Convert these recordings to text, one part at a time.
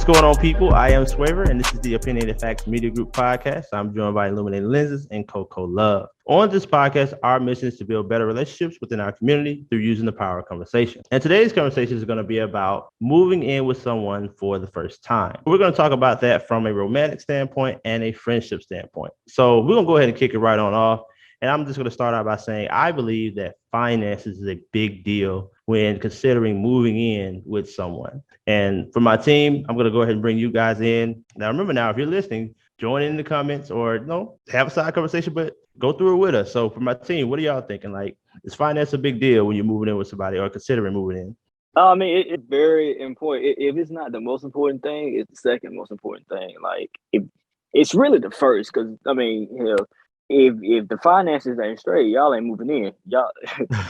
going on, people? I am Swaver, and this is the Opinionated Facts Media Group podcast. I'm joined by Illuminated Lenses and Coco Love. On this podcast, our mission is to build better relationships within our community through using the power of conversation. And today's conversation is going to be about moving in with someone for the first time. We're going to talk about that from a romantic standpoint and a friendship standpoint. So we're going to go ahead and kick it right on off. And I'm just going to start out by saying I believe that finances is a big deal when considering moving in with someone. And for my team, I'm going to go ahead and bring you guys in. Now, remember now, if you're listening, join in the comments or have a side conversation, but go through it with us. So for my team, what are y'all thinking? Like, is finance a big deal when you're moving in with somebody or considering moving in? I mean, it's very important. If it's not the most important thing, it's the second most important thing. Like, it's really the first, because I mean, if the finances ain't straight, y'all ain't moving in. Y'all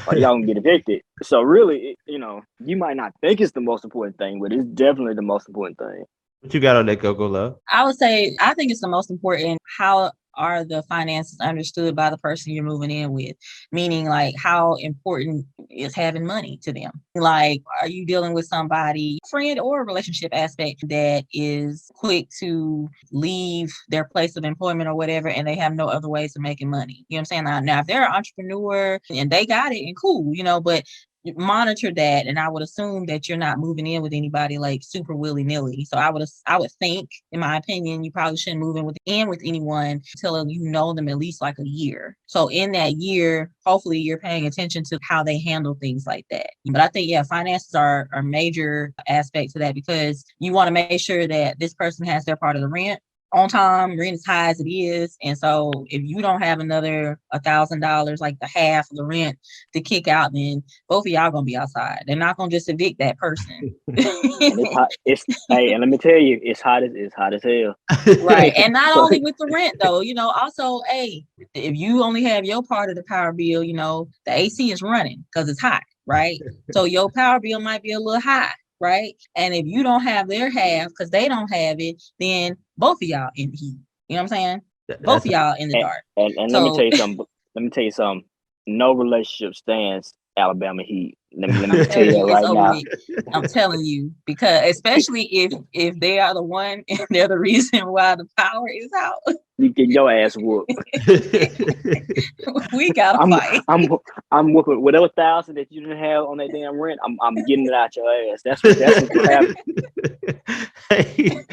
gonna get evicted. So really, you might not think it's the most important thing, but it's definitely the most important thing. What you got on that, Coco Love? I would say I think it's the most important. How are the finances understood by the person you're moving in with? Meaning, like, how important is having money to them? Like, are you dealing with somebody, friend or relationship aspect, that is quick to leave their place of employment or whatever, and they have no other ways of making money? You know what I'm saying? Now, if they're an entrepreneur and they got it, and cool, but monitor that. And I would assume that you're not moving in with anybody like super willy-nilly. So I would think, in my opinion, you probably shouldn't move in with anyone until you know them at least like a year. So in that year, hopefully you're paying attention to how they handle things like that. But I think, finances are a major aspect to that, because you want to make sure that this person has their part of the rent on time, rent as high as it is. And so if you don't have another $1,000, like the half of the rent to kick out, then both of y'all gonna be outside. They're not gonna just evict that person. And it's hot. And let me tell you, it's hot as hell. Right. And not only with the rent though, also, if you only have your part of the power bill, the AC is running because it's hot, right? So your power bill might be a little high. Right. And if you don't have their half because they don't have it, then both of y'all in the heat. You know what I'm saying? Both of y'all in the dark. And let me tell you something. No relationship stands Alabama heat. Let me tell you that right now. I'm telling you, because especially if they are the one and they're the reason why the power is out. You get your ass whooped. We gotta fight. I'm whooping whatever $1,000 that you didn't have on that damn rent. I'm getting it out your ass. That's what happened. Hey,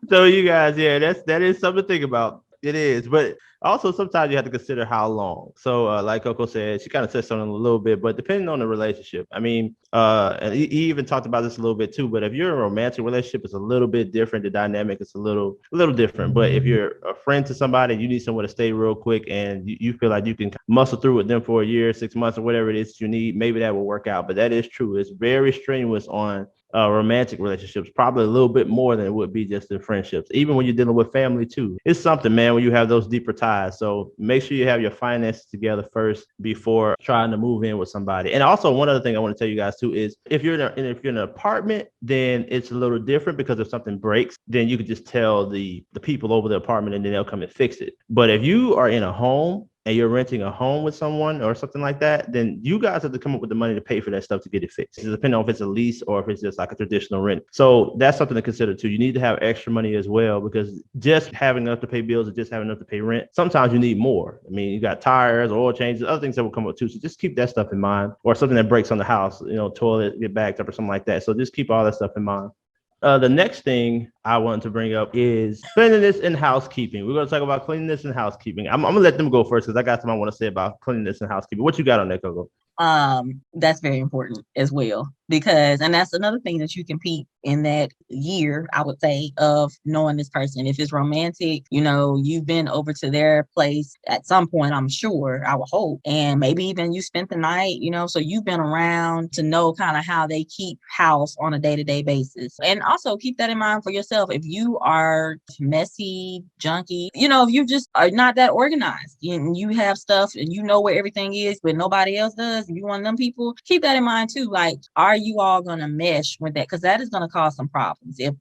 so you guys, that is something to think about. It is, but also sometimes you have to consider how long. So like Coco said, she kind of said something a little bit, but depending on the relationship, I mean, and he even talked about this a little bit too, but if you're in a romantic relationship, it's a little bit different. The dynamic is a little different. But if you're a friend to somebody, you need someone to stay real quick and you feel like you can muscle through with them for a year, 6 months, or whatever it is you need, maybe that will work out. But that is true. It's very strenuous on romantic relationships, probably a little bit more than it would be just in friendships. Even when you're dealing with family too, it's something, man, when you have those deeper ties. So make sure you have your finances together first before trying to move in with somebody. And also, one other thing I want to tell you guys too is if you're in an apartment, then it's a little different, because if something breaks, then you could just tell the people over the apartment and then they'll come and fix it. But if you are in a home and you're renting a home with someone or something like that, then you guys have to come up with the money to pay for that stuff to get it fixed. It depends on if it's a lease or if it's just like a traditional rent. So that's something to consider too. You need to have extra money as well, because just having enough to pay bills or just having enough to pay rent, sometimes you need more. I mean, you got tires, oil changes, other things that will come up too. So just keep that stuff in mind, or something that breaks on the house, toilet get backed up or something like that. So just keep all that stuff in mind. The next thing I want to bring up is cleanliness and housekeeping. We're going to talk about cleanliness and housekeeping. I'm going to let them go first because I got something I want to say about cleanliness and housekeeping. What you got on that, Coco? That's very important as well, because, and that's another thing that you compete in that year, I would say, of knowing this person. If it's romantic, you've been over to their place at some point, I'm sure, I would hope, and maybe even you spent the night, so you've been around to know kind of how they keep house on a day-to-day basis. And also keep that in mind for yourself. If you are messy, junky, if you just are not that organized and you have stuff and you know where everything is, but nobody else does, you one of them people, keep that in mind too. Like, are are you all going to mesh with that? Because that is going to cause some problems. If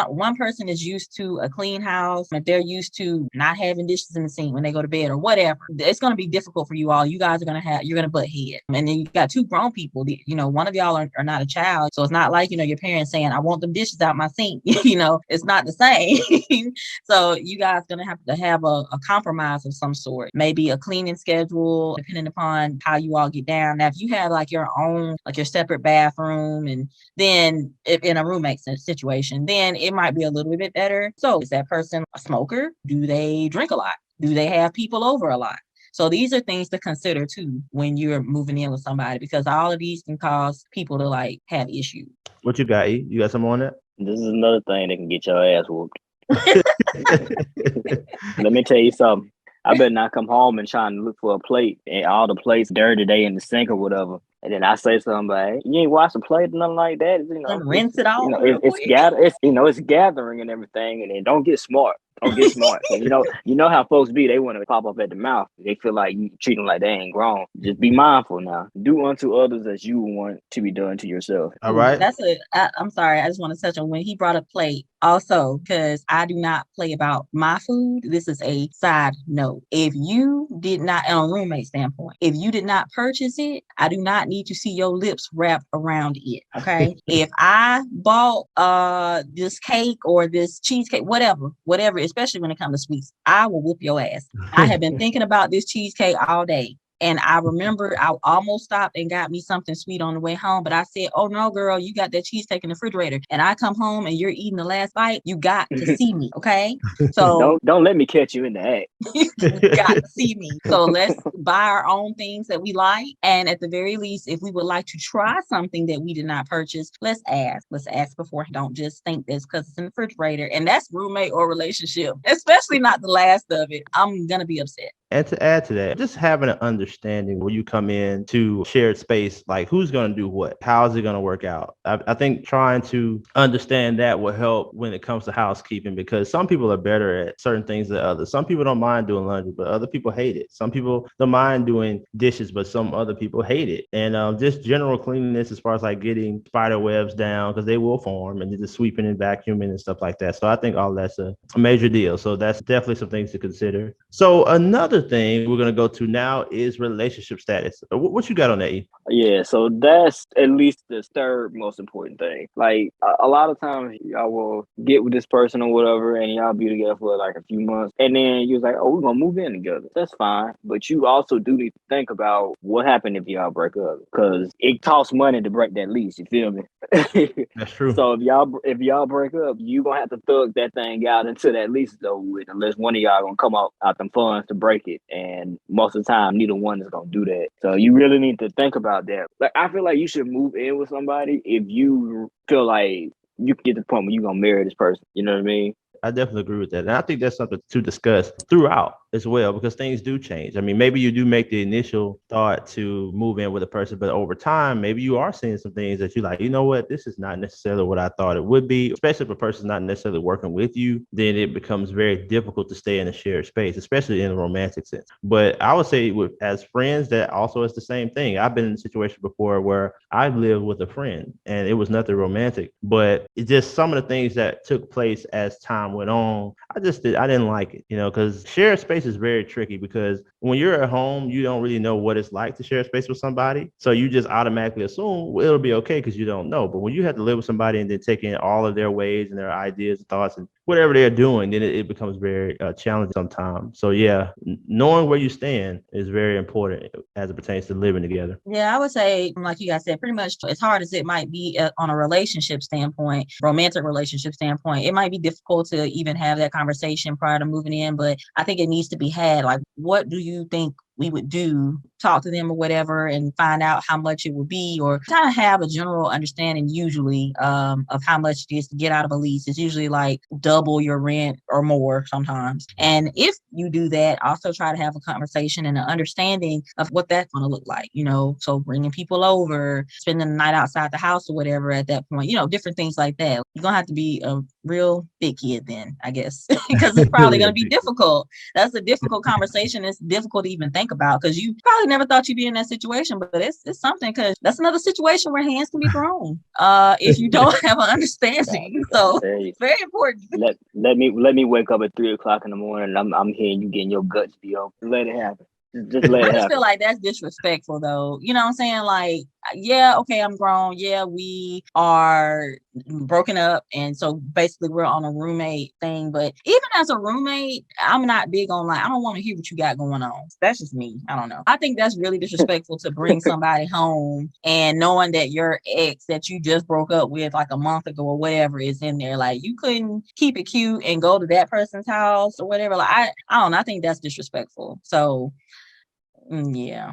one person is used to a clean house, if they're used to not having dishes in the sink when they go to bed or whatever, it's going to be difficult for you all. You guys are going to you're going to butt head. And then you got two grown people, one of y'all are not a child. So it's not like, your parents saying, I want them dishes out my sink. It's not the same. So you guys are going to have a compromise of some sort, maybe a cleaning schedule, depending upon how you all get down. Now, if you have like your own, like your separate bathroom, and then if in a roommate situation, then it might be a little bit better. So is that person a smoker? Do they drink a lot? Do they have people over a lot? So these are things to consider too when you're moving in with somebody, because all of these can cause people to like have issues. What you got, E? You got something on that? This is another thing that can get your ass whooped. Let me tell you something. I better not come home and trying to look for a plate and all the plates dirty, they in the sink or whatever. And then I say something like, you ain't wash the plate or nothing like that. Rinse it off. It's gathering and everything. And then don't get smart. Don't get smart. You know how folks be. They want to pop up at the mouth. They feel like you treat them like they ain't grown. Just be mindful now. Do unto others as you want to be done to yourself. All right. I'm sorry. I just want to touch on when he brought up plate. Also, because I do not play about my food. This is a side note. If you did not, on a roommate standpoint, if you did not purchase it, I do not need to see your lips wrapped around it. Okay. If I bought this cake or this cheesecake, whatever, especially when it comes to sweets, I will whoop your ass. I have been thinking about this cheesecake all day. And I remember I almost stopped and got me something sweet on the way home. But I said, oh, no, girl, you got that cheesecake in the refrigerator. And I come home and you're eating the last bite. You got to see me. OK, so don't let me catch you in the act. You got to see me. So let's buy our own things that we like. And at the very least, if we would like to try something that we did not purchase, let's ask. Let's ask before. Don't just think this because it's in the refrigerator. And that's roommate or relationship, especially not the last of it. I'm going to be upset. And to add to that, just having an understanding when you come in to shared space, like who's going to do what, how is it going to work out? I think trying to understand that will help when it comes to housekeeping, because some people are better at certain things than others. Some people don't mind doing laundry, but other people hate it. Some people don't mind doing dishes, but some other people hate it. And just general cleanliness as far as like getting spider webs down, because they will form, and just sweeping and vacuuming and stuff like that. So I think all that's a major deal. So that's definitely some things to consider. So another thing we're going to go to now is relationship status. What you got on that, E? Yeah, so that's at least the third most important thing. Like a lot of times y'all will get with this person or whatever, and y'all be together for like a few months, and then you're like, oh, we're gonna move in together. That's fine, but you also do need to think about what happened if y'all break up, because it costs money to break that lease. You feel me? That's true. So if y'all break up, you gonna have to thug that thing out until that lease is over with, unless one of y'all gonna come out them funds to break it, and most of the time neither one is gonna do that. So you really need to think about that. Like, I feel like you should move in with somebody if you feel like you can get to the point where you're gonna marry this person. You know what I mean? I definitely agree with that. And I think that's something to discuss throughout as well, because things do change. I mean, maybe you do make the initial thought to move in with a person, but over time, maybe you are seeing some things that you like, you know what, this is not necessarily what I thought it would be. Especially if a person's not necessarily working with you, then it becomes very difficult to stay in a shared space, especially in a romantic sense. But I would say as friends, that also is the same thing. I've been in a situation before where I've lived with a friend and it was nothing romantic, but it's just some of the things that took place as time went on. I didn't like it, because shared space is very tricky, because when you're at home, you don't really know what it's like to share space with somebody. So you just automatically assume it'll be okay because you don't know. But when you have to live with somebody and then take in all of their ways and their ideas and thoughts and whatever they're doing, then it becomes very challenging sometimes. So yeah, knowing where you stand is very important as it pertains to living together. Yeah, I would say, like you guys said, pretty much as hard as it might be on a relationship standpoint, romantic relationship standpoint, it might be difficult to even have that conversation prior to moving in, but I think it needs to be had. Like, what do you think we would do? Talk to them or whatever and find out how much it would be, or kind of have a general understanding usually of how much it is to get out of a lease. It's usually like double your rent or more sometimes. And if you do that, also try to have a conversation and an understanding of what that's going to look like, so bringing people over, spending the night outside the house or whatever at that point, different things like that. You're going to have to be a real big kid then, I guess, because it's probably going to be difficult. That's a difficult conversation. It's difficult to even think about because you probably never thought you'd be in that situation, but it's something, because that's another situation where hands can be thrown if you don't have an understanding. So it's very important. Let me wake up at 3:00 in the morning and I'm hearing you getting your guts beat open. Let it happen. Just let it happen. I just feel like that's disrespectful, though. You know what I'm saying? Like, yeah, okay, I'm grown. Yeah, we are broken up, and so basically we're on a roommate thing. But even as a roommate, I'm not big on, like, I don't want to hear what you got going on. That's just me. I don't know. I think that's really disrespectful to bring somebody home and knowing that your ex that you just broke up with like a month ago or whatever is in there. Like, you couldn't keep it cute and go to that person's house or whatever. Like, I don't know. I think that's disrespectful. So yeah.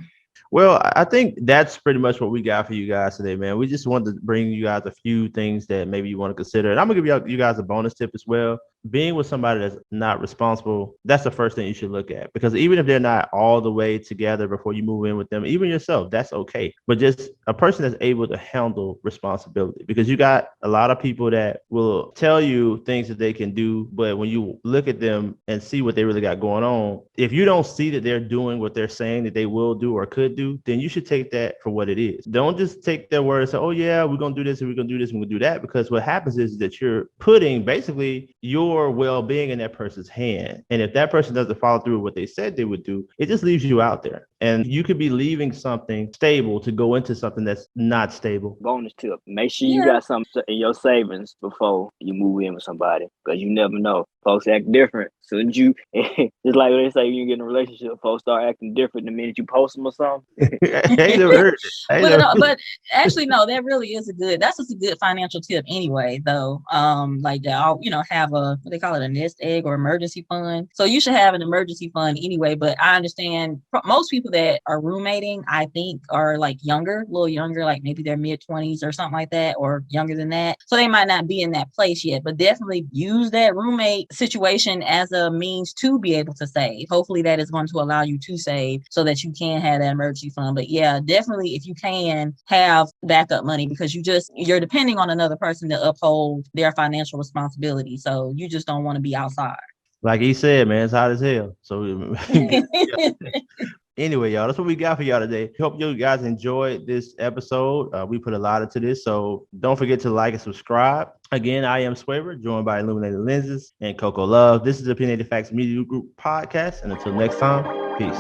Well, I think that's pretty much what we got for you guys today, man. We just wanted to bring you guys a few things that maybe you want to consider. And I'm going to give you guys a bonus tip as well. Being with somebody that's not responsible, that's the first thing you should look at. Because even if they're not all the way together before you move in with them, even yourself, that's okay. But just a person that's able to handle responsibility. Because you got a lot of people that will tell you things that they can do, but when you look at them and see what they really got going on, if you don't see that they're doing what they're saying that they will do or could do, then you should take that for what it is. Don't just take their word and say, oh yeah, we're going to do this and we're going to do this and we're going to do that. Because what happens is that you're putting basically your well-being in that person's hand. And if that person doesn't follow through with what they said they would do, it just leaves you out there. And you could be leaving something stable to go into something that's not stable. Bonus tip: make sure you got something in your savings before you move in with somebody, because you never know. Folks act different. Soon as you, just like they say, you get in a relationship, folks start acting different the minute you post them or something. But actually, no, that really is that's just a good financial tip anyway, though. Like that, have what they call it, a nest egg or emergency fund. So you should have an emergency fund anyway. But I understand most people that are roommating, I think, are like a little younger, like maybe their mid-20s or something like that, or younger than that. So they might not be in that place yet, but definitely use that roommate situation as a means to be able to save. Hopefully that is going to allow you to save so that you can have that emergency fund. But yeah, definitely, if you can have backup money, because you're depending on another person to uphold their financial responsibility. So you just don't want to be outside. Like he said, man, it's hot as hell. So anyway, y'all, that's what we got for y'all today. Hope you guys enjoyed this episode. We put a lot into this, so don't forget to like and subscribe. Again, I am Swaver, joined by Illuminated Lenses and Coco Love. This is the Opinionated Facts Media Group podcast, and until next time, peace.